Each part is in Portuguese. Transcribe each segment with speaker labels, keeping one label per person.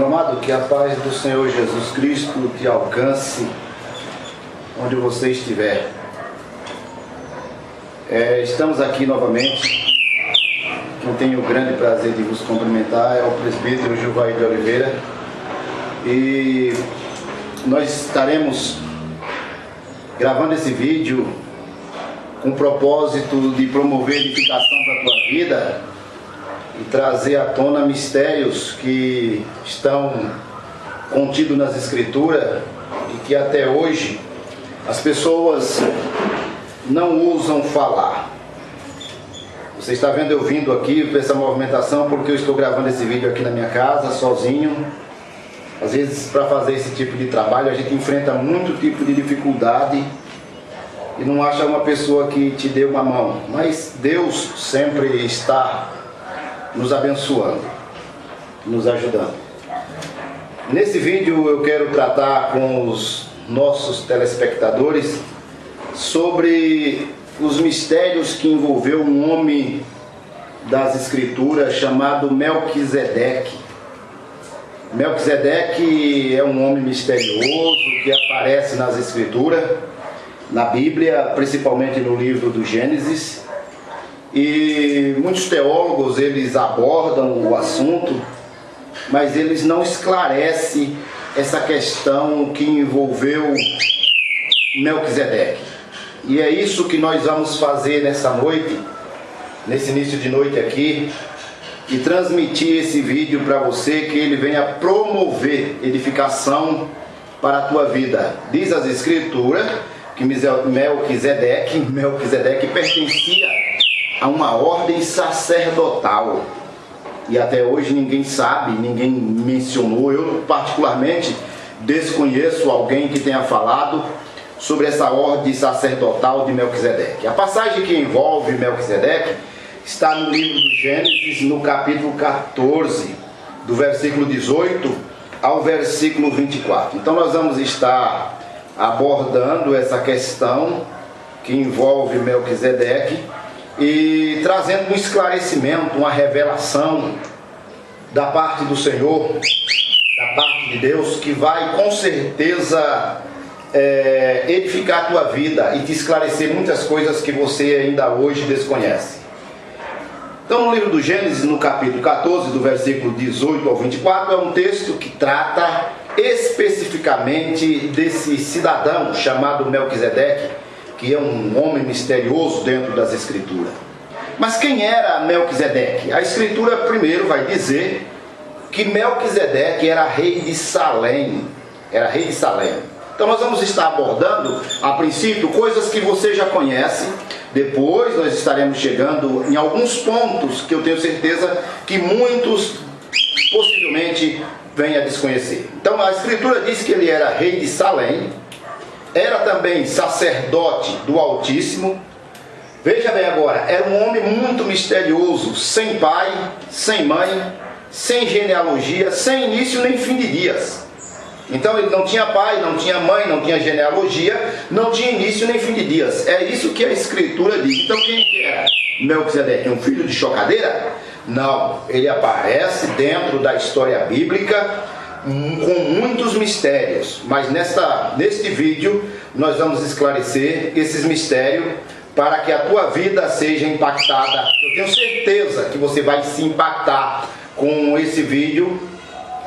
Speaker 1: Meu amado, que a paz do Senhor Jesus Cristo te alcance onde você estiver. Estamos aqui novamente. Quem tem o grande prazer de vos cumprimentar é o presbítero Gilvair de Oliveira. E nós estaremos gravando esse vídeo com o propósito de promover edificação para a tua vida e trazer à tona mistérios que estão contidos nas Escrituras e que até hoje as pessoas não ousam falar. Você está vendo eu vindo aqui para essa movimentação porque eu estou gravando esse vídeo aqui na minha casa, sozinho. Às vezes, para fazer esse tipo de trabalho, a gente enfrenta muito tipo de dificuldade e não acha uma pessoa que te dê uma mão. Mas Deus sempre está nos abençoando, nos ajudando. Nesse vídeo eu quero tratar com os nossos telespectadores sobre os mistérios que envolveu um homem das Escrituras chamado Melquisedeque. Melquisedeque é um homem misterioso que aparece nas Escrituras, na Bíblia, principalmente no livro do Gênesis. E muitos teólogos, eles abordam o assunto, mas eles não esclarecem essa questão que envolveu Melquisedeque. E é isso que nós vamos fazer nessa noite, nesse início de noite aqui, e transmitir esse vídeo para você, que ele venha promover edificação para a tua vida. Diz as Escrituras que Melquisedeque pertencia a uma ordem sacerdotal. E até hoje ninguém sabe, ninguém mencionou. Eu particularmente desconheço alguém que tenha falado sobre essa ordem sacerdotal de Melquisedeque. A passagem que envolve Melquisedeque está no livro do Gênesis, no capítulo 14, do versículo 18 ao versículo 24. Então nós vamos estar abordando essa questão que envolve Melquisedeque e trazendo um esclarecimento, uma revelação da parte do Senhor, da parte de Deus, que vai com certeza edificar a tua vida e te esclarecer muitas coisas que você ainda hoje desconhece. Então, no livro do Gênesis, no capítulo 14, do versículo 18 ao 24, é um texto que trata especificamente desse cidadão chamado Melquisedeque, que é um homem misterioso dentro das Escrituras. Mas quem era Melquisedeque? A Escritura primeiro vai dizer que Melquisedeque era rei de Salém. Era rei de Salém. Então nós vamos estar abordando, a princípio, coisas que você já conhece. Depois nós estaremos chegando em alguns pontos que eu tenho certeza que muitos possivelmente venham a desconhecer. Então a Escritura diz que ele era rei de Salém, era também sacerdote do Altíssimo. Veja bem agora, era um homem muito misterioso, sem pai, sem mãe, sem genealogia, sem início nem fim de dias. Então ele não tinha pai, não tinha mãe, não tinha genealogia, não tinha início nem fim de dias. É isso que a Escritura diz. Então quem era Melquisedeque? Um filho de chocadeira? Não, ele aparece dentro da história bíblica com muitos mistérios. Mas neste vídeo nós vamos esclarecer esses mistérios para que a tua vida seja impactada. Eu tenho certeza que você vai se impactar com esse vídeo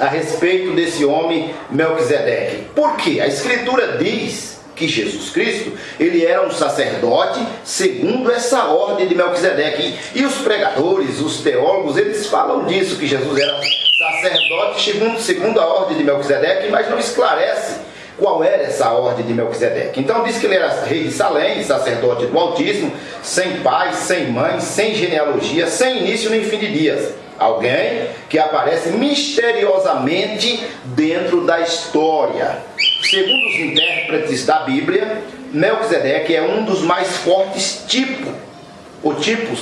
Speaker 1: a respeito desse homem Melquisedeque. Por quê? A Escritura diz que Jesus Cristo, ele era um sacerdote segundo essa ordem de Melquisedeque. E os pregadores, os teólogos, eles falam disso, que Jesus era sacerdote segundo a ordem de Melquisedeque, mas não esclarece qual era essa ordem de Melquisedeque. Então diz que ele era rei de Salém, sacerdote do Altíssimo, sem pai, sem mãe, sem genealogia, sem início nem fim de dias. Alguém que aparece misteriosamente dentro da história. Segundo os intérpretes da Bíblia, Melquisedeque é um dos mais fortes tipos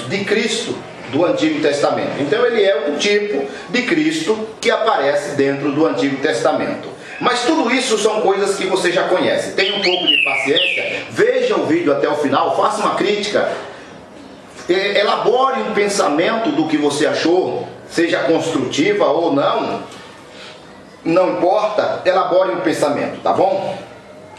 Speaker 1: de Cristo do Antigo Testamento. Então ele é um tipo de Cristo que aparece dentro do Antigo Testamento. Mas tudo isso são coisas que você já conhece. Tenha um pouco de paciência, veja o vídeo até o final, faça uma crítica, elabore um pensamento do que você achou, seja construtiva ou não, não importa, elabore um pensamento, tá bom?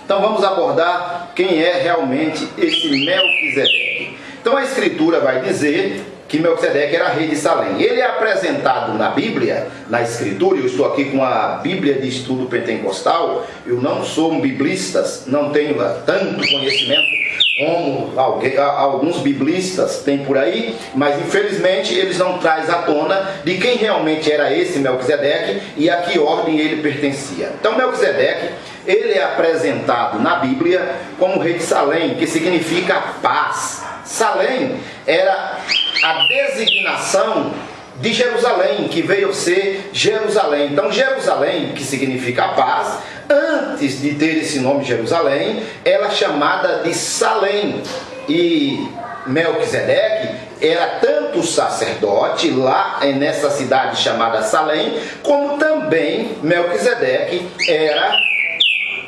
Speaker 1: Então vamos abordar quem é realmente esse Melquisedeque. Então a Escritura vai dizer que Melquisedeque era rei de Salém. Ele é apresentado na Bíblia, na Escritura. Eu estou aqui com a Bíblia de Estudo Pentecostal. Eu não sou um biblista, não tenho tanto conhecimento como alguns biblistas têm por aí, mas infelizmente eles não trazem à tona de quem realmente era esse Melquisedeque e a que ordem ele pertencia. Então Melquisedeque, ele é apresentado na Bíblia como rei de Salém, que significa paz. Salém era a designação de Jerusalém, que veio ser Jerusalém. Então Jerusalém, que significa paz, antes de ter esse nome Jerusalém, ela é chamada de Salém. E Melquisedeque era tanto sacerdote lá nessa cidade chamada Salém, como também Melquisedeque era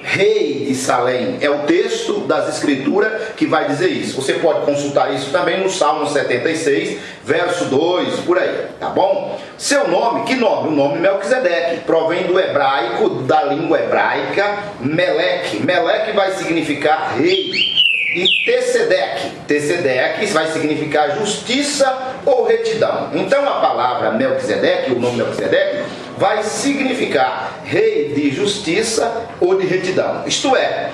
Speaker 1: rei de Salém. É o texto das Escrituras que vai dizer isso. Você pode consultar isso também no Salmo 76, verso 2, por aí, tá bom? Seu nome, que nome? O nome Melquisedeque provém do hebraico, da língua hebraica, Meleque. Meleque vai significar rei. E Tzedeque vai significar justiça ou retidão. Então a palavra Melquisedeque, o nome Melquisedeque, vai significar rei de justiça ou de retidão. Isto é,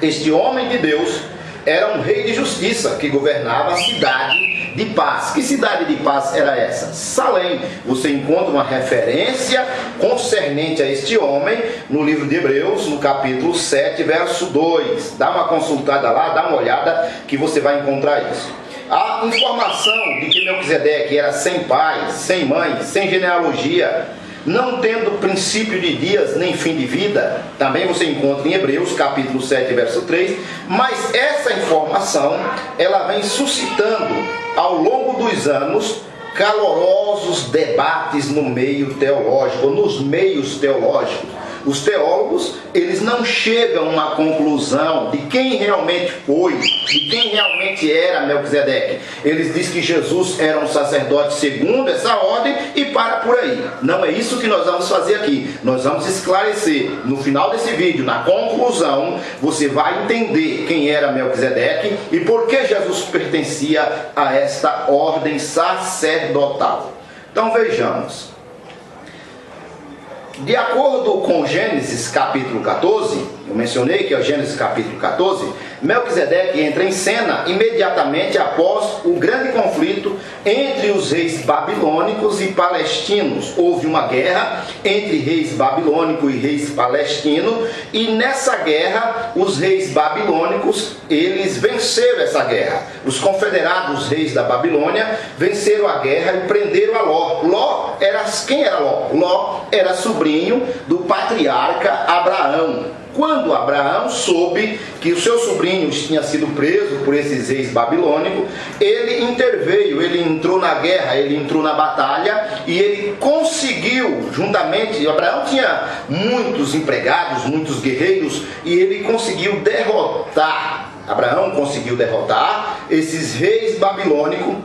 Speaker 1: este homem de Deus era um rei de justiça que governava a cidade de paz. Que cidade de paz era essa? Salém. Você encontra uma referência concernente a este homem no livro de Hebreus, no capítulo 7, verso 2. Dá uma consultada lá, dá uma olhada que você vai encontrar isso. A informação de que Melquisedeque era sem pai, sem mãe, sem genealogia, não tendo princípio de dias nem fim de vida, também você encontra em Hebreus, capítulo 7, verso 3, mas essa informação, ela vem suscitando, ao longo dos anos, calorosos debates no meio teológico, nos meios teológicos. Os teólogos, eles não chegam a uma conclusão de quem realmente foi, de quem realmente era Melquisedeque. Eles dizem que Jesus era um sacerdote segundo essa ordem e para por aí. Não é isso que nós vamos fazer aqui. Nós vamos esclarecer. No final desse vídeo, na conclusão, você vai entender quem era Melquisedeque e por que Jesus pertencia a esta ordem sacerdotal. Então vejamos. De acordo com Gênesis capítulo 14, eu mencionei que é o Gênesis capítulo 14, Melquisedeque entra em cena imediatamente após o grande conflito entre os reis babilônicos e palestinos. Houve uma guerra entre reis babilônicos e reis palestinos, e nessa guerra os reis babilônicos, eles venceram essa guerra. Os confederados reis da Babilônia venceram a guerra e prenderam a Ló. Ló era, quem era Ló? Ló era sobrinho do patriarca Abraão. Quando Abraão soube que o seu sobrinho tinha sido preso por esses reis babilônicos, ele interveio, ele entrou na guerra, ele entrou na batalha e ele conseguiu, juntamente, Abraão tinha muitos empregados, muitos guerreiros, e ele conseguiu derrotar, Abraão conseguiu derrotar esses reis babilônicos,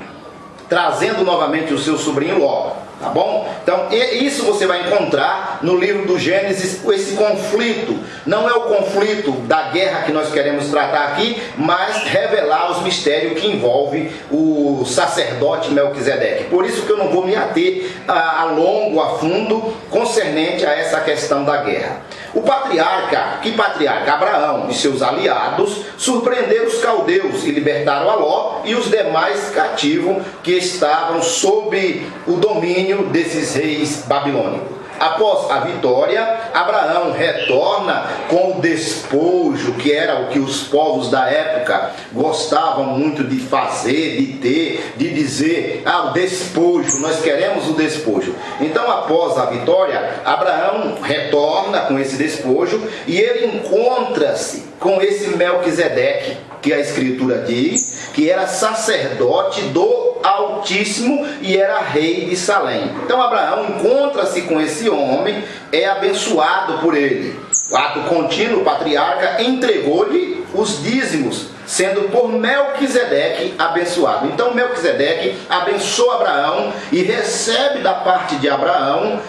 Speaker 1: trazendo novamente o seu sobrinho Ló. Tá bom? Então, isso você vai encontrar no livro do Gênesis, esse conflito. Não é o conflito da guerra que nós queremos tratar aqui, mas revelar os mistérios que envolve o sacerdote Melquisedeque. Por isso que eu não vou me ater a longo, a fundo, concernente a essa questão da guerra. O patriarca, que patriarca? Abraão e seus aliados surpreenderam os caldeus e libertaram a Ló e os demais cativos que estavam sob o domínio desses reis babilônicos. Após a vitória, Abraão retorna com o despojo, que era o que os povos da época gostavam muito de fazer, de ter, de dizer, o despojo, nós queremos o despojo. Então, após a vitória, Abraão retorna com esse despojo e ele encontra-se com esse Melquisedeque, que a Escritura diz que era sacerdote do Altíssimo e era rei de Salém. Então Abraão encontra-se com esse homem, é abençoado por ele. O ato contínuo, o patriarca entregou-lhe os dízimos, sendo por Melquisedeque abençoado. Então Melquisedeque abençoa Abraão e recebe da parte de Abraão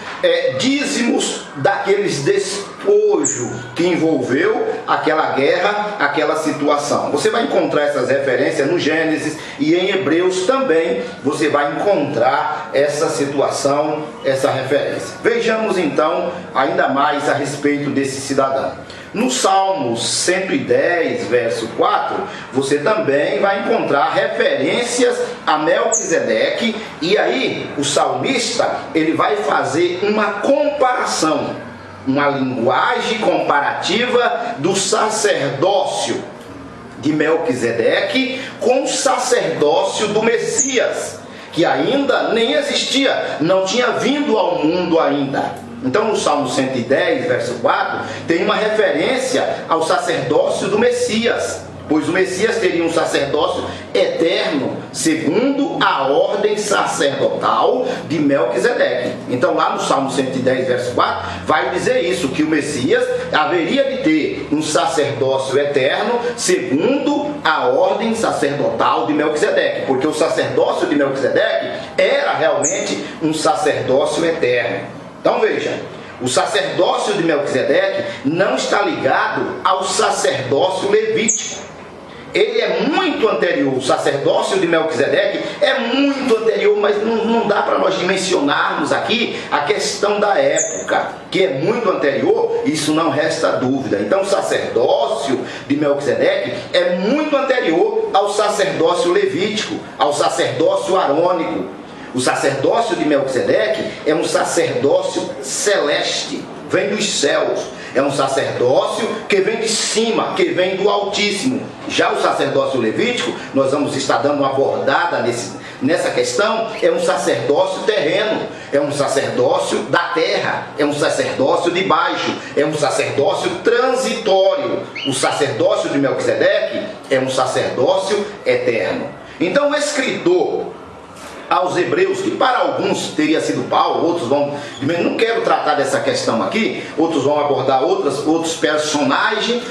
Speaker 1: dízimos daqueles despojos que envolveu aquela guerra, aquela situação. Você vai encontrar essas referências no Gênesis e em Hebreus também você vai encontrar essa situação, essa referência. Vejamos então ainda mais a respeito desse cidadão. No Salmo 110, verso 4, você também vai encontrar referências a Melquisedeque, e aí o salmista ele vai fazer uma comparação, uma linguagem comparativa do sacerdócio de Melquisedeque com o sacerdócio do Messias, que ainda nem existia, não tinha vindo ao mundo ainda. Então no Salmo 110, verso 4, tem uma referência ao sacerdócio do Messias, pois o Messias teria um sacerdócio eterno, segundo a ordem sacerdotal de Melquisedeque. Então lá no Salmo 110, verso 4, vai dizer isso, que o Messias haveria de ter um sacerdócio eterno, segundo a ordem sacerdotal de Melquisedeque, porque o sacerdócio de Melquisedeque era realmente um sacerdócio eterno. Então veja, o sacerdócio de Melquisedeque não está ligado ao sacerdócio levítico. Ele é muito anterior, o sacerdócio de Melquisedeque é muito anterior, mas não dá para nós dimensionarmos aqui a questão da época, que é muito anterior, isso não resta dúvida. Então o sacerdócio de Melquisedeque é muito anterior ao sacerdócio levítico, ao sacerdócio arônico. O sacerdócio de Melquisedeque é um sacerdócio celeste, vem dos céus. É um sacerdócio que vem de cima, que vem do Altíssimo. Já o sacerdócio levítico, nós vamos estar dando uma abordada nessa questão, é um sacerdócio terreno, é um sacerdócio da terra, é um sacerdócio de baixo, é um sacerdócio transitório. O sacerdócio de Melquisedeque é um sacerdócio eterno. Então o escritor aos Hebreus, que para alguns teria sido Paulo, outros vão, não quero tratar dessa questão aqui, outros vão abordar outros personagens,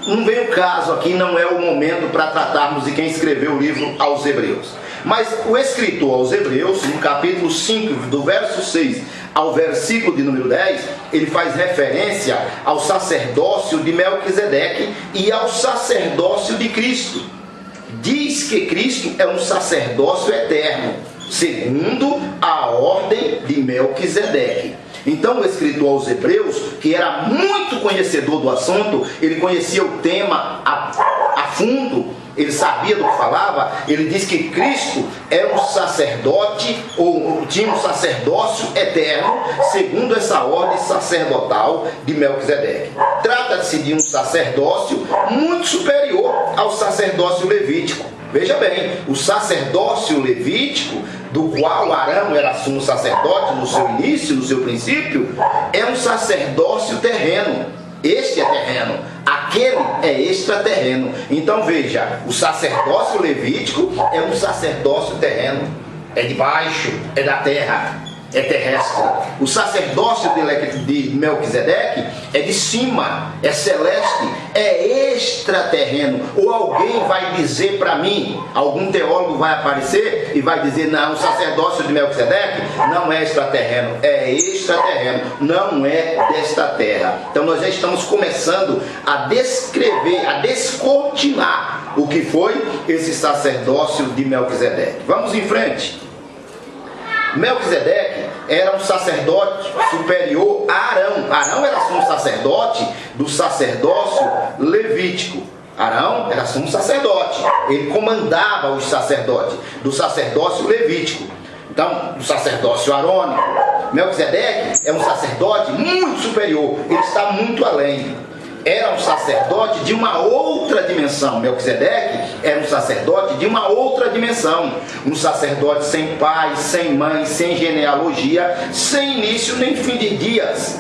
Speaker 1: não vem o caso aqui, não é o momento para tratarmos de quem escreveu o livro aos Hebreus. Mas o escritor aos Hebreus, no capítulo 5, do verso 6 ao versículo de número 10, ele faz referência ao sacerdócio de Melquisedeque e ao sacerdócio de Cristo. Diz que Cristo é um sacerdócio eterno, segundo a ordem de Melquisedeque. Então o escritor aos Hebreus, que era muito conhecedor do assunto, ele conhecia o tema a fundo, ele sabia do que falava, ele diz que Cristo é um sacerdote, ou tinha um sacerdócio eterno, segundo essa ordem sacerdotal de Melquisedeque. Trata-se de um sacerdócio muito superior ao sacerdócio levítico. Veja bem, o sacerdócio levítico, do qual Arão era sumo sacerdote no seu início, no seu princípio, é um sacerdócio terreno. Este é terreno, aquele é extraterreno. Então veja, o sacerdócio levítico é um sacerdócio terreno, é de baixo, é da terra, é terrestre. O sacerdócio de Melquisedeque é de cima, é celeste, é extraterreno. Ou alguém vai dizer para mim, algum teólogo vai aparecer e vai dizer, não, o sacerdócio de Melquisedeque não é extraterreno, é extraterreno, não é desta terra. Então nós já estamos começando a descrever, a descortinar o que foi esse sacerdócio de Melquisedeque. Vamos em frente. Melquisedeque era um sacerdote superior a Arão. Arão era sumo sacerdote do sacerdócio levítico. Arão era sumo sacerdote. Ele comandava os sacerdotes do sacerdócio levítico. Então, do sacerdócio arônico. Melquisedeque é um sacerdote muito superior. Ele está muito além. Era um sacerdote de uma outra dimensão. Melquisedeque era um sacerdote de uma outra dimensão. Um sacerdote sem pai, sem mãe, sem genealogia, sem início nem fim de dias.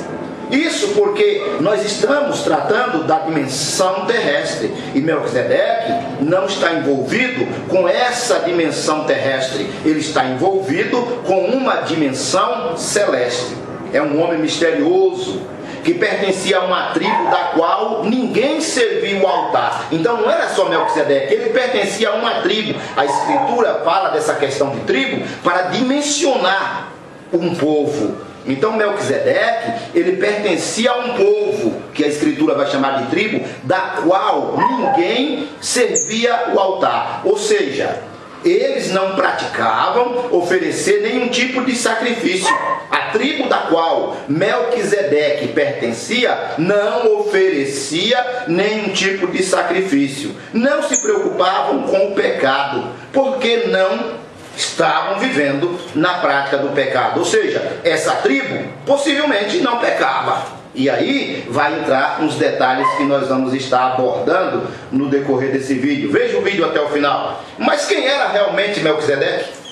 Speaker 1: Isso porque nós estamos tratando da dimensão terrestre. E Melquisedeque não está envolvido com essa dimensão terrestre. Ele está envolvido com uma dimensão celeste. É um homem misterioso, que pertencia a uma tribo da qual ninguém servia o altar. Então não era só Melquisedeque, ele pertencia a uma tribo. A Escritura fala dessa questão de tribo para dimensionar um povo. Então Melquisedeque, ele pertencia a um povo, que a Escritura vai chamar de tribo, da qual ninguém servia o altar. Ou seja, eles não praticavam oferecer nenhum tipo de sacrifício. A tribo da qual Melquisedeque pertencia não oferecia nenhum tipo de sacrifício. Não se preocupavam com o pecado, porque não estavam vivendo na prática do pecado. Ou seja, essa tribo possivelmente não pecava. E aí vai entrar uns detalhes que nós vamos estar abordando no decorrer desse vídeo. Veja o vídeo até o final. Mas quem era realmente Melquisedeque?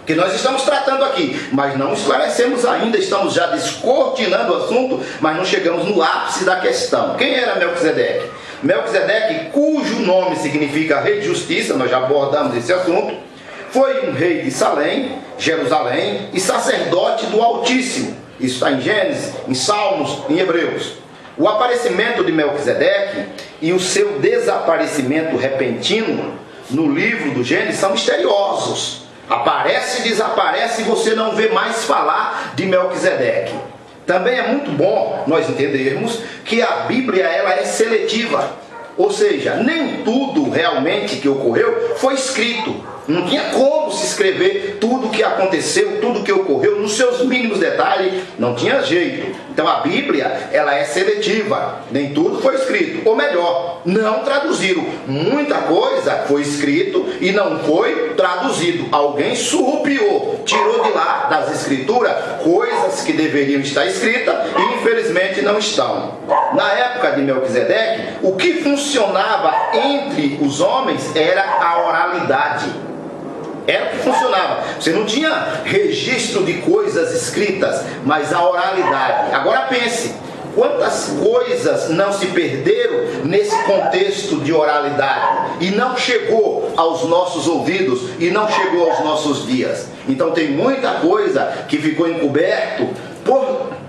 Speaker 1: Que nós estamos tratando aqui, mas não esclarecemos ainda, estamos já descortinando o assunto, mas não chegamos no ápice da questão. Quem era Melquisedeque? Melquisedeque, cujo nome significa rei de justiça, nós já abordamos esse assunto, foi um rei de Salém, Jerusalém, e sacerdote do Altíssimo. Isso está em Gênesis, em Salmos, em Hebreus. O aparecimento de Melquisedeque e o seu desaparecimento repentino no livro do Gênesis são misteriosos. Aparece e desaparece e você não vê mais falar de Melquisedeque. Também é muito bom nós entendermos que a Bíblia ela é seletiva. Ou seja, nem tudo realmente que ocorreu foi escrito. Não tinha como se escrever tudo o que aconteceu, tudo o que ocorreu, nos seus mínimos detalhes, não tinha jeito. Então a Bíblia, ela é seletiva, nem tudo foi escrito. Ou melhor, não traduziram. Muita coisa foi escrito e não foi traduzido. Alguém surrupiou, tirou de lá das escrituras coisas que deveriam estar escritas e infelizmente não estão. Na época de Melquisedeque, o que funcionava entre os homens era a oralidade. Era o que funcionava. Você não tinha registro de coisas escritas, mas a oralidade. Agora pense, quantas coisas não se perderam nesse contexto de oralidade e não chegou aos nossos ouvidos e não chegou aos nossos dias. Então tem muita coisa que ficou encoberto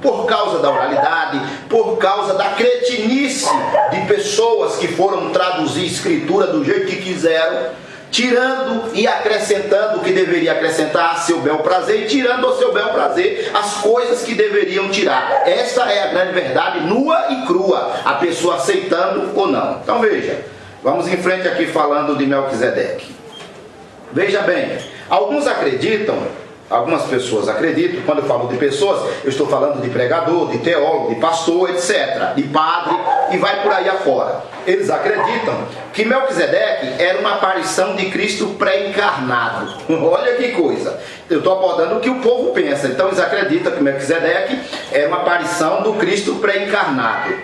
Speaker 1: por causa da oralidade, por causa da cretinice de pessoas que foram traduzir escritura do jeito que quiseram, tirando e acrescentando o que deveria acrescentar a seu bel prazer e tirando ao seu bel prazer as coisas que deveriam tirar. Essa é a grande verdade, nua e crua, a pessoa aceitando ou não. Então veja, vamos em frente aqui falando de Melquisedeque. Veja bem, algumas pessoas acreditam, quando eu falo de pessoas, eu estou falando de pregador, de teólogo, de pastor, etc., de padre, e vai por aí afora. Eles acreditam que Melquisedeque era uma aparição de Cristo pré-encarnado. Olha que coisa. Eu estou abordando o que o povo pensa. Então eles acreditam que Melquisedeque era uma aparição do Cristo pré-encarnado.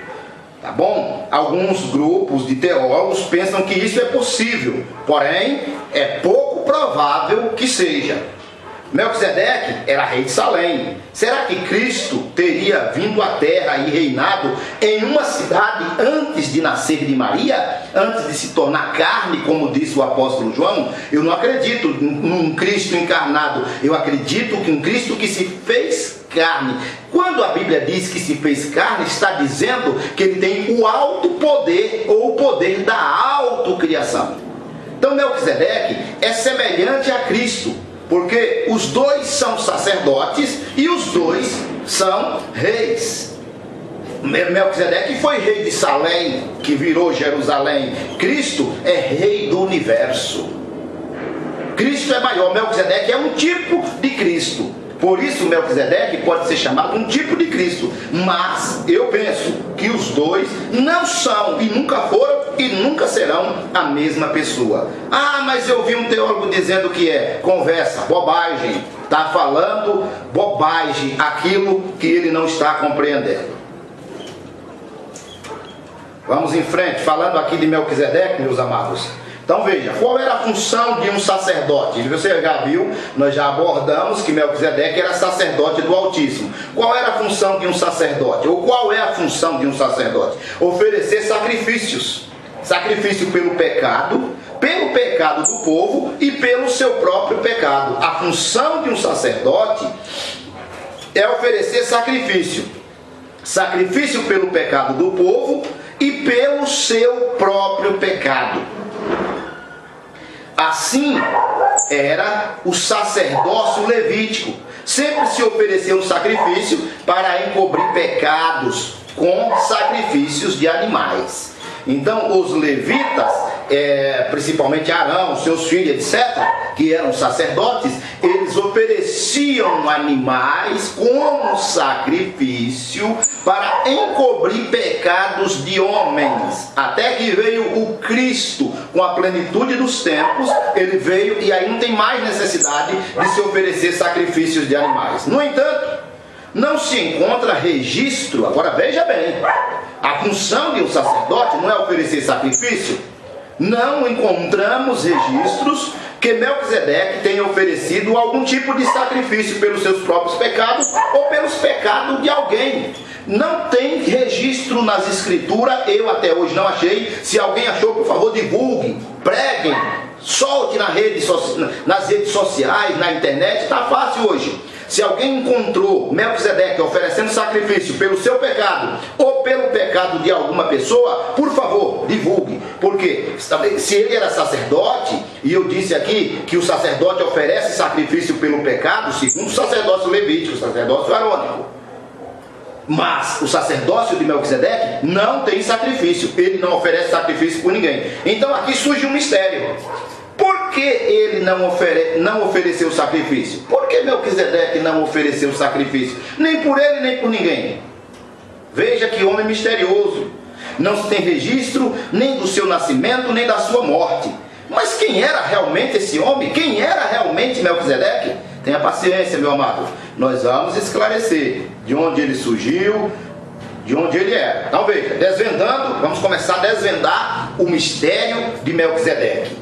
Speaker 1: Tá bom? Alguns grupos de teólogos pensam que isso é possível, porém é pouco provável que seja. Melquisedeque era rei de Salém. Será que Cristo teria vindo à terra e reinado em uma cidade antes de nascer de Maria? Antes de se tornar carne, como disse o apóstolo João? Eu não acredito num Cristo encarnado. Eu acredito que um Cristo que se fez carne. Quando a Bíblia diz que se fez carne, está dizendo que ele tem o alto poder ou o poder da autocriação. Então Melquisedeque é semelhante a Cristo, porque os dois são sacerdotes e os dois são reis. Melquisedeque foi rei de Salém, que virou Jerusalém. Cristo é rei do universo. Cristo é maior. Melquisedeque é um tipo de Cristo. Por isso Melquisedeque pode ser chamado um tipo de Cristo. Mas eu penso que os dois não são e nunca foram e nunca serão a mesma pessoa. Ah, mas eu vi um teólogo dizendo que é conversa, bobagem. Está falando bobagem, aquilo que ele não está compreendendo. Vamos em frente, falando aqui de Melquisedeque, meus amados. Então veja, qual era a função de um sacerdote? Você já viu, nós já abordamos que Melquisedeque era sacerdote do Altíssimo. Qual era a função de um sacerdote? Ou qual é a função de um sacerdote? Oferecer sacrifícios. Sacrifício pelo pecado do povo e pelo seu próprio pecado. A função de um sacerdote é oferecer sacrifício. Sacrifício pelo pecado do povo e pelo seu próprio pecado. Assim era o sacerdócio levítico. Sempre se oferecia um sacrifício para encobrir pecados com sacrifícios de animais. Então os levitas, principalmente Arão, seus filhos, etc., que eram sacerdotes, eles ofereciam animais como sacrifício para encobrir pecados de homens. Até que veio o Cristo com a plenitude dos tempos, ele veio e aí não tem mais necessidade de se oferecer sacrifícios de animais. No entanto, não se encontra registro, agora veja bem, a função de um sacerdote não é oferecer sacrifício. Não encontramos registros que Melquisedeque tenha oferecido algum tipo de sacrifício pelos seus próprios pecados ou pelos pecados de alguém. Não tem registro nas escrituras, eu até hoje não achei. Se alguém achou, por favor, divulgue, preguem, solte nas redes sociais, na internet, está fácil hoje. Se alguém encontrou Melquisedeque oferecendo sacrifício pelo seu pecado ou pelo pecado de alguma pessoa, por favor, divulgue. Porque se ele era sacerdote, e eu disse aqui que o sacerdote oferece sacrifício pelo pecado, segundo o sacerdócio levítico, o sacerdócio arônico. Mas o sacerdócio de Melquisedeque não tem sacrifício, ele não oferece sacrifício por ninguém. Então aqui surge um mistério. Por que ele não ofereceu sacrifício? Por que Melquisedeque não ofereceu sacrifício? Nem por ele, nem por ninguém. Veja que homem misterioso. Não se tem registro nem do seu nascimento, nem da sua morte. Mas quem era realmente esse homem? Quem era realmente Melquisedeque? Tenha paciência, meu amado. Nós vamos esclarecer de onde ele surgiu, de onde ele era. Então veja, desvendando, vamos começar a desvendar o mistério de Melquisedeque.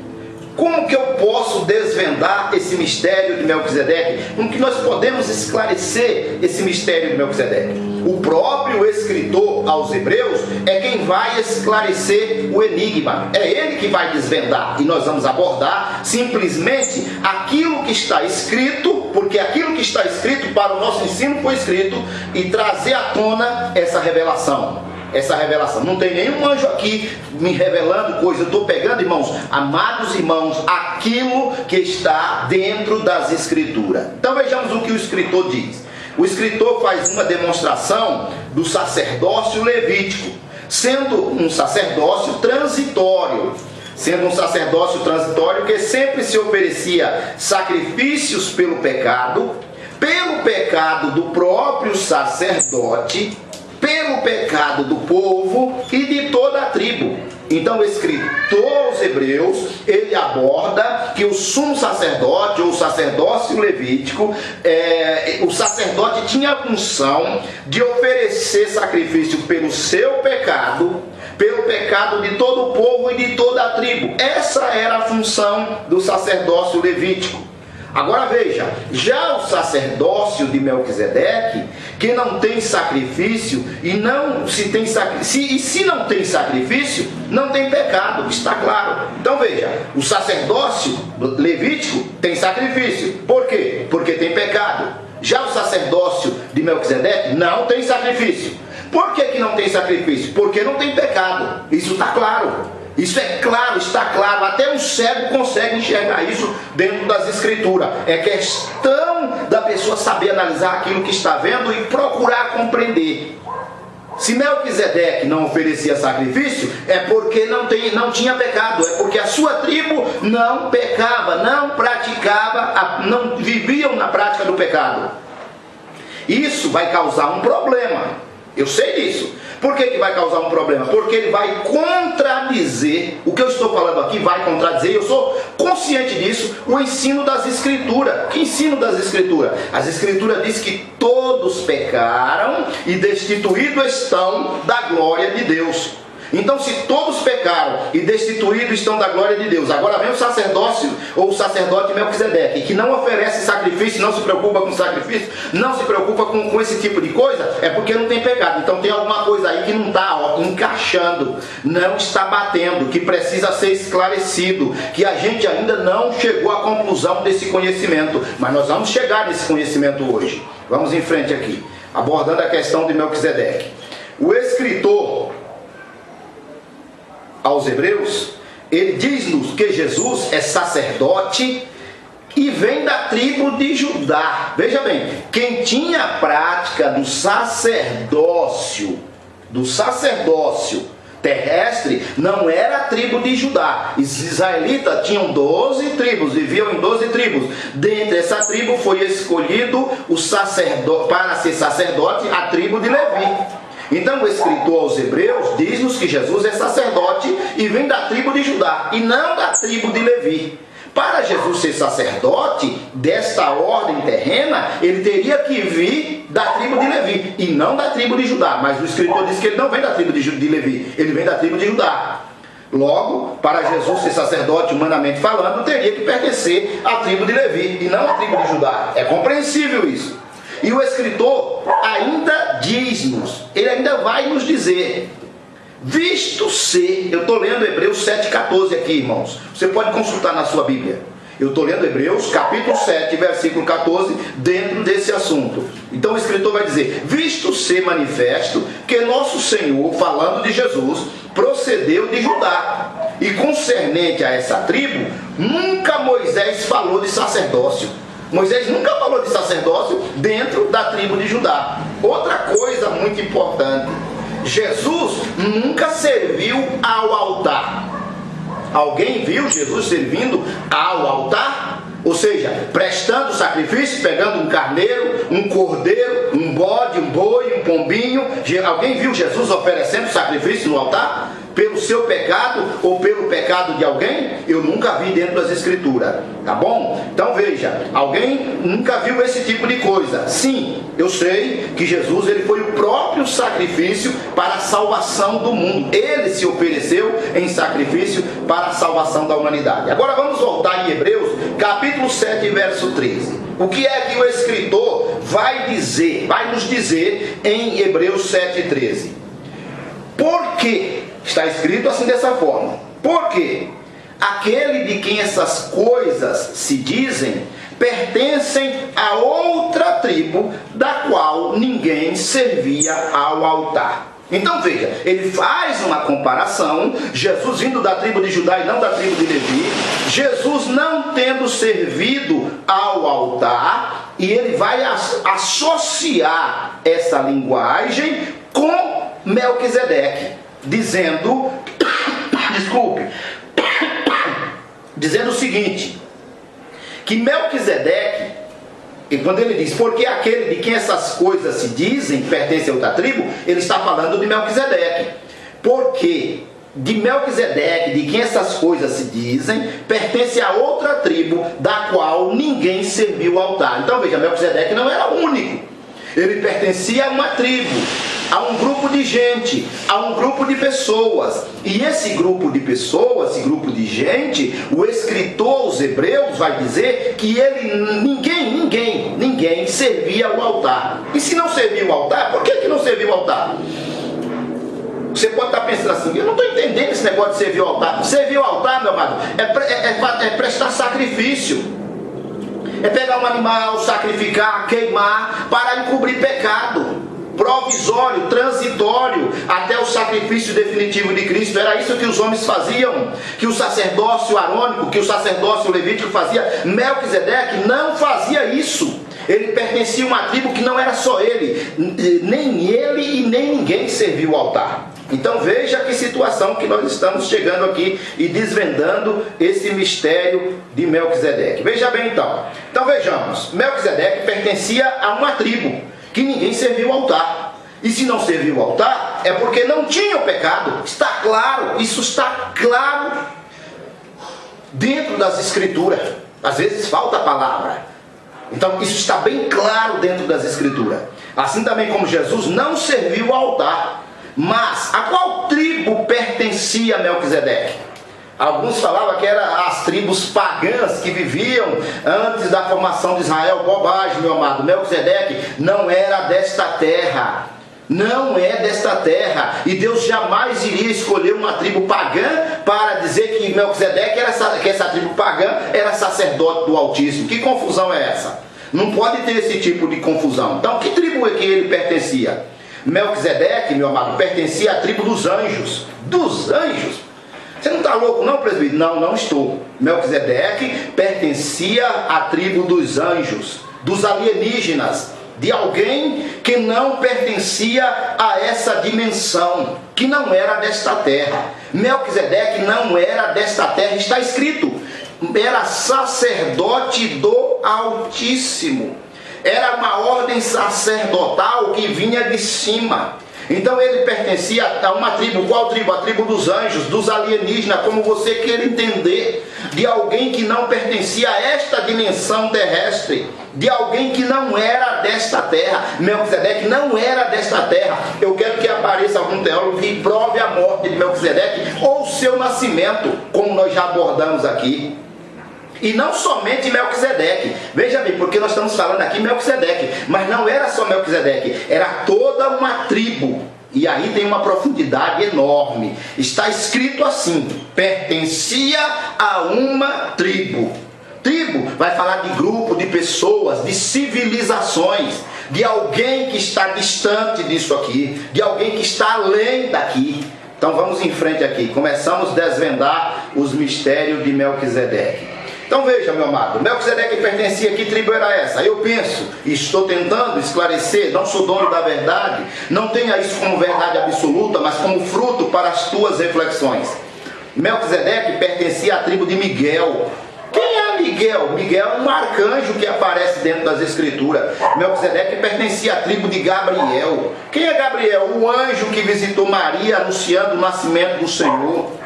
Speaker 1: Como que eu posso desvendar esse mistério de Melquisedeque? Como que nós podemos esclarecer esse mistério de Melquisedeque? O próprio escritor aos Hebreus é quem vai esclarecer o enigma. É ele que vai desvendar. E nós vamos abordar simplesmente aquilo que está escrito, porque aquilo que está escrito para o nosso ensino foi escrito, e trazer à tona essa revelação. Essa revelação, não tem nenhum anjo aqui me revelando coisa. Eu estou pegando, irmãos, amados irmãos, aquilo que está dentro das escrituras. Então vejamos o que o escritor diz. O escritor faz uma demonstração do sacerdócio levítico, sendo um sacerdócio transitório. Sendo um sacerdócio transitório que sempre se oferecia sacrifícios pelo pecado do próprio sacerdote, pelo pecado do povo e de toda a tribo. Então o escritor aos Hebreus, ele aborda que o sumo sacerdote, ou o sacerdócio levítico, o sacerdote tinha a função de oferecer sacrifício pelo seu pecado, pelo pecado de todo o povo e de toda a tribo. Essa era a função do sacerdócio levítico. Agora veja, já o sacerdócio de Melquisedeque, que não tem sacrifício, se não tem sacrifício, não tem pecado, está claro. Então veja, o sacerdócio levítico tem sacrifício. Por quê? Porque tem pecado. Já o sacerdócio de Melquisedeque não tem sacrifício. Por que não tem sacrifício? Porque não tem pecado. Isso está claro. Isso é claro, está claro, até um cego consegue enxergar isso dentro das escrituras. É questão da pessoa saber analisar aquilo que está vendo e procurar compreender. Se Melquisedeque não oferecia sacrifício, é porque não tinha pecado, é porque a sua tribo não pecava, não praticava, não viviam na prática do pecado. Isso vai causar um problema, eu sei disso. Por que vai causar um problema? Porque ele vai contradizer, o que eu estou falando aqui vai contradizer, eu sou consciente disso, o ensino das escrituras. Que ensino das escrituras? As escrituras dizem que todos pecaram e destituídos estão da glória de Deus. Então, se todos pecaram e destituídos estão da glória de Deus, agora vem o sacerdócio, ou o sacerdote Melquisedeque, que não oferece sacrifício, não se preocupa com sacrifício, não se preocupa com esse tipo de coisa, é porque não tem pecado. Então tem alguma coisa aí que não está encaixando, não está batendo, que precisa ser esclarecido, que a gente ainda não chegou à conclusão desse conhecimento, mas nós vamos chegar nesse conhecimento hoje. Vamos em frente aqui, abordando a questão de Melquisedeque. O escritor aos Hebreus, ele diz-nos que Jesus é sacerdote e vem da tribo de Judá. Veja bem, quem tinha a prática do sacerdócio terrestre não era a tribo de Judá. Os israelitas tinham 12 tribos, viviam em 12 tribos. Dentre essa tribo foi escolhido o sacerdote, para ser sacerdote, a tribo de Levi. Então o escritor aos Hebreus diz-nos que Jesus é sacerdote e vem da tribo de Judá e não da tribo de Levi. Para Jesus ser sacerdote desta ordem terrena, ele teria que vir da tribo de Levi e não da tribo de Judá. Mas o escritor diz que ele não vem da tribo de Levi, ele vem da tribo de Judá. Logo, para Jesus ser sacerdote, humanamente falando, teria que pertencer à tribo de Levi e não à tribo de Judá. É compreensível isso. E o escritor ainda diz-nos, ele ainda vai nos dizer, visto ser, eu estou lendo Hebreus 7,14 aqui, irmãos, você pode consultar na sua Bíblia, eu estou lendo Hebreus capítulo 7, versículo 14, dentro desse assunto. Então o escritor vai dizer, visto ser manifesto que nosso Senhor, falando de Jesus, procedeu de Judá, e concernente a essa tribo, nunca Moisés falou de sacerdócio. Moisés nunca falou de sacerdócio dentro da tribo de Judá. Outra coisa muito importante, Jesus nunca serviu ao altar. Alguém viu Jesus servindo ao altar? Ou seja, prestando sacrifício, pegando um carneiro, um cordeiro, um bode, um boi, um pombinho. Alguém viu Jesus oferecendo sacrifício no altar? Pelo seu pecado ou pelo pecado de alguém? Eu nunca vi dentro das escrituras, tá bom? Então veja, alguém nunca viu esse tipo de coisa. Sim, eu sei que Jesus ele foi o próprio sacrifício para a salvação do mundo. Ele se ofereceu em sacrifício para a salvação da humanidade. Agora vamos voltar em Hebreus, capítulo 7, verso 13. O que é que o escritor vai nos dizer em Hebreus 7, 13? Por quê? Está escrito assim dessa forma. Porque aquele de quem essas coisas se dizem pertencem a outra tribo da qual ninguém servia ao altar. Então veja, ele faz uma comparação, Jesus vindo da tribo de Judá e não da tribo de Levi, Jesus não tendo servido ao altar, e ele vai associar essa linguagem com Melquisedeque, dizendo o seguinte, que Melquisedeque, e quando ele diz, porque aquele de quem essas coisas se dizem pertence a outra tribo, ele está falando de Melquisedeque. Porque de Melquisedeque, de quem essas coisas se dizem, pertence a outra tribo, da qual ninguém serviu ao altar. Então veja, Melquisedeque não era único. Ele pertencia a uma tribo, a um grupo de gente, a um grupo de pessoas. E esse grupo de pessoas, esse grupo de gente, o escritor aos Hebreus vai dizer que ninguém servia ao altar. E se não servia ao altar, por que não servia ao altar? Você pode estar pensando assim, eu não estou entendendo esse negócio de servir ao altar. Servir ao altar, meu amado, é prestar sacrifício. É pegar um animal, sacrificar, queimar, para encobrir pecado. Provisório, transitório, até o sacrifício definitivo de Cristo. Era isso que os homens faziam, que o sacerdócio arônico, que o sacerdócio levítico fazia. Melquisedeque não fazia isso. Ele pertencia a uma tribo que não era só ele, nem ele e nem ninguém serviu ao altar. Então veja que situação que nós estamos chegando aqui e desvendando esse mistério de Melquisedeque. Veja bem então. Então vejamos, Melquisedeque pertencia a uma tribo que ninguém serviu ao altar. E se não serviu ao altar, é porque não tinha o pecado. Está claro, isso está claro dentro das escrituras. Às vezes falta a palavra. Então isso está bem claro dentro das escrituras. Assim também como Jesus não serviu ao altar. Mas a qual tribo pertencia Melquisedeque? Alguns falavam que eram as tribos pagãs que viviam antes da formação de Israel. Bobagem, meu amado. Melquisedeque não era desta terra. Não é desta terra. E Deus jamais iria escolher uma tribo pagã para dizer que Melquisedeque, que essa tribo pagã era sacerdote do Altíssimo. Que confusão é essa? Não pode ter esse tipo de confusão. Então, que tribo é que ele pertencia? Melquisedeque, meu amado, pertencia à tribo dos anjos. Dos anjos. Você não está louco não, presbítero? Não, não estou. Melquisedeque pertencia à tribo dos anjos, dos alienígenas, de alguém que não pertencia a essa dimensão, que não era desta terra. Melquisedeque não era desta terra, está escrito, era sacerdote do Altíssimo, era uma ordem sacerdotal que vinha de cima. Então ele pertencia a uma tribo. Qual tribo? A tribo dos anjos, dos alienígenas, como você queira entender, de alguém que não pertencia a esta dimensão terrestre, de alguém que não era desta terra. Melquisedeque não era desta terra. Eu quero que apareça algum teólogo que prove a morte de Melquisedeque ou seu nascimento, como nós já abordamos aqui. E não somente Melquisedeque, veja bem, porque nós estamos falando aqui Melquisedeque, mas não era só Melquisedeque, era toda uma tribo. E aí tem uma profundidade enorme. Está escrito assim: pertencia a uma tribo. Tribo vai falar de grupo, de pessoas, de civilizações, de alguém que está distante disso aqui, de alguém que está além daqui. Então vamos em frente aqui, começamos a desvendar os mistérios de Melquisedeque. Então veja, meu amado, Melquisedeque pertencia, que tribo era essa? Eu penso, e estou tentando esclarecer, não sou dono da verdade, não tenha isso como verdade absoluta, mas como fruto para as tuas reflexões. Melquisedeque pertencia à tribo de Miguel. Quem é Miguel? Miguel é um arcanjo que aparece dentro das escrituras. Melquisedeque pertencia à tribo de Gabriel. Quem é Gabriel? O anjo que visitou Maria anunciando o nascimento do Senhor.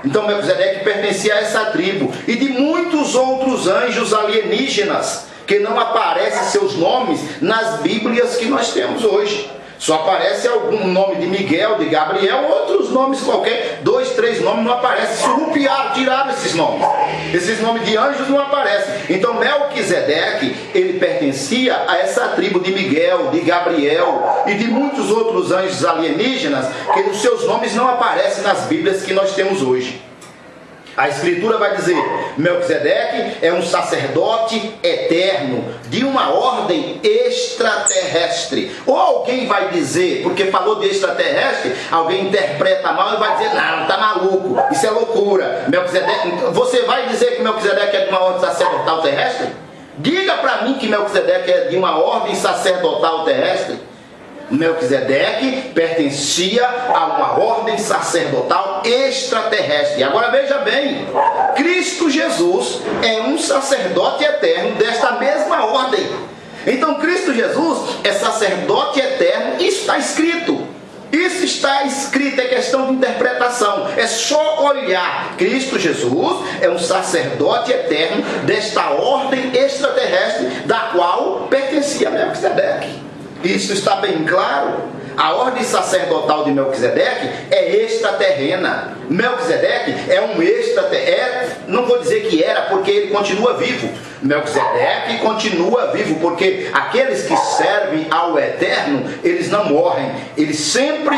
Speaker 1: Então Melquisedeque pertencia a essa tribo e de muitos outros anjos alienígenas que não aparecem seus nomes nas Bíblias que nós temos hoje. Só aparece algum nome de Miguel, de Gabriel, outros nomes qualquer, 2, 3 nomes não aparecem. Surrupiaram, tiraram esses nomes. Esses nomes de anjos não aparecem. Então Melquisedeque, ele pertencia a essa tribo de Miguel, de Gabriel e de muitos outros anjos alienígenas que os seus nomes não aparecem nas Bíblias que nós temos hoje. A Escritura vai dizer, Melquisedeque é um sacerdote eterno, de uma ordem extraterrestre. Ou alguém vai dizer, porque falou de extraterrestre, alguém interpreta mal e vai dizer, não, está maluco, isso é loucura. Melquisedeque, você vai dizer que Melquisedeque é de uma ordem sacerdotal terrestre? Diga para mim que Melquisedeque é de uma ordem sacerdotal terrestre. Melquisedeque pertencia a uma ordem sacerdotal extraterrestre. Agora veja bem, Cristo Jesus é um sacerdote eterno desta mesma ordem. Então Cristo Jesus é sacerdote eterno, isso está escrito. Isso está escrito, é questão de interpretação. É só olhar. Cristo Jesus é um sacerdote eterno desta ordem extraterrestre, da qual pertencia Melquisedeque. Isso está bem claro. A ordem sacerdotal de Melquisedeque é extraterrena. Melquisedeque é um extraterrestre. Não vou dizer que era, porque ele continua vivo. Melquisedeque continua vivo, porque aqueles que servem ao Eterno, eles não morrem. Eles sempre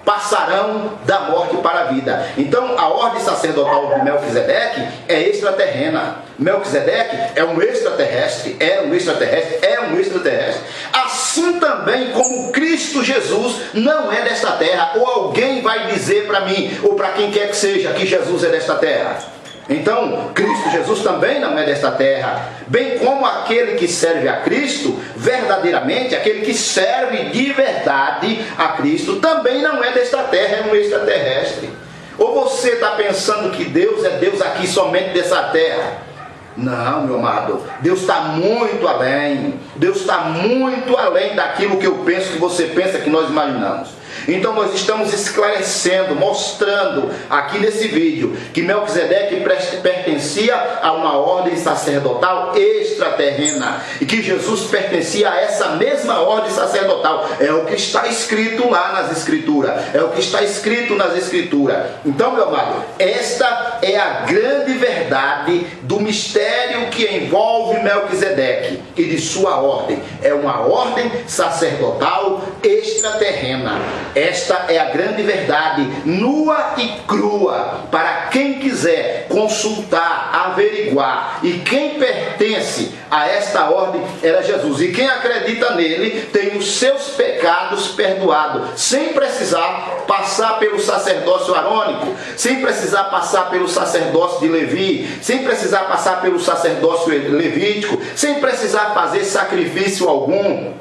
Speaker 1: passarão da morte para a vida. Então a ordem sacerdotal de Melquisedeque é extraterrena. Melquisedeque é um extraterrestre, é um extraterrestre. Assim também como Cristo Jesus não é desta terra. Ou alguém vai dizer para mim, ou para quem quer que seja, que Jesus é desta terra. Então, Cristo Jesus também não é desta terra. Bem como aquele que serve a Cristo, verdadeiramente, aquele que serve de verdade a Cristo, também não é desta terra, é um extraterrestre. Ou você está pensando que Deus é Deus aqui somente dessa terra? Não, meu amado, Deus está muito além. Deus está muito além daquilo que eu penso, que você pensa, que nós imaginamos. Então nós estamos esclarecendo, mostrando aqui nesse vídeo que Melquisedeque pertencia a uma ordem sacerdotal extraterrena e que Jesus pertencia a essa mesma ordem sacerdotal. É o que está escrito lá nas Escrituras, é o que está escrito nas Escrituras. Então, meu amado, esta é a grande verdade do mistério que envolve Melquisedeque e de sua ordem. É uma ordem sacerdotal extraterrena. Esta é a grande verdade, nua e crua, para quem quiser consultar, averiguar. E quem pertence a esta ordem era Jesus. E quem acredita nele tem os seus pecados perdoados, sem precisar passar pelo sacerdócio arônico, sem precisar passar pelo sacerdócio de Levi, sem precisar passar pelo sacerdócio levítico, sem precisar fazer sacrifício algum.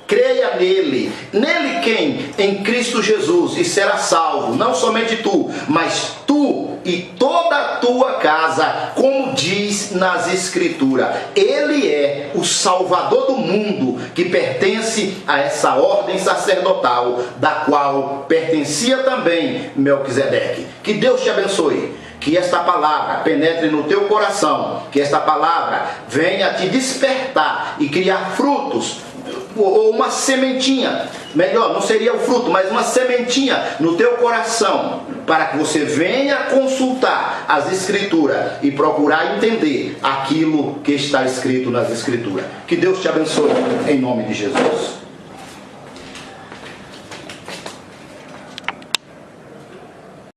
Speaker 1: Creia nele. Nele quem? Em Cristo Jesus, e será salvo, não somente tu, mas tu e toda a tua casa, como diz nas Escrituras. Ele é o Salvador do mundo, que pertence a essa ordem sacerdotal, da qual pertencia também Melquisedeque. Que Deus te abençoe. Que esta palavra penetre no teu coração, que esta palavra venha te despertar e criar frutos, ou uma sementinha, melhor, não seria o fruto, mas uma sementinha no teu coração, para que você venha consultar as Escrituras e procurar entender aquilo que está escrito nas Escrituras. Que Deus te abençoe, em nome de Jesus.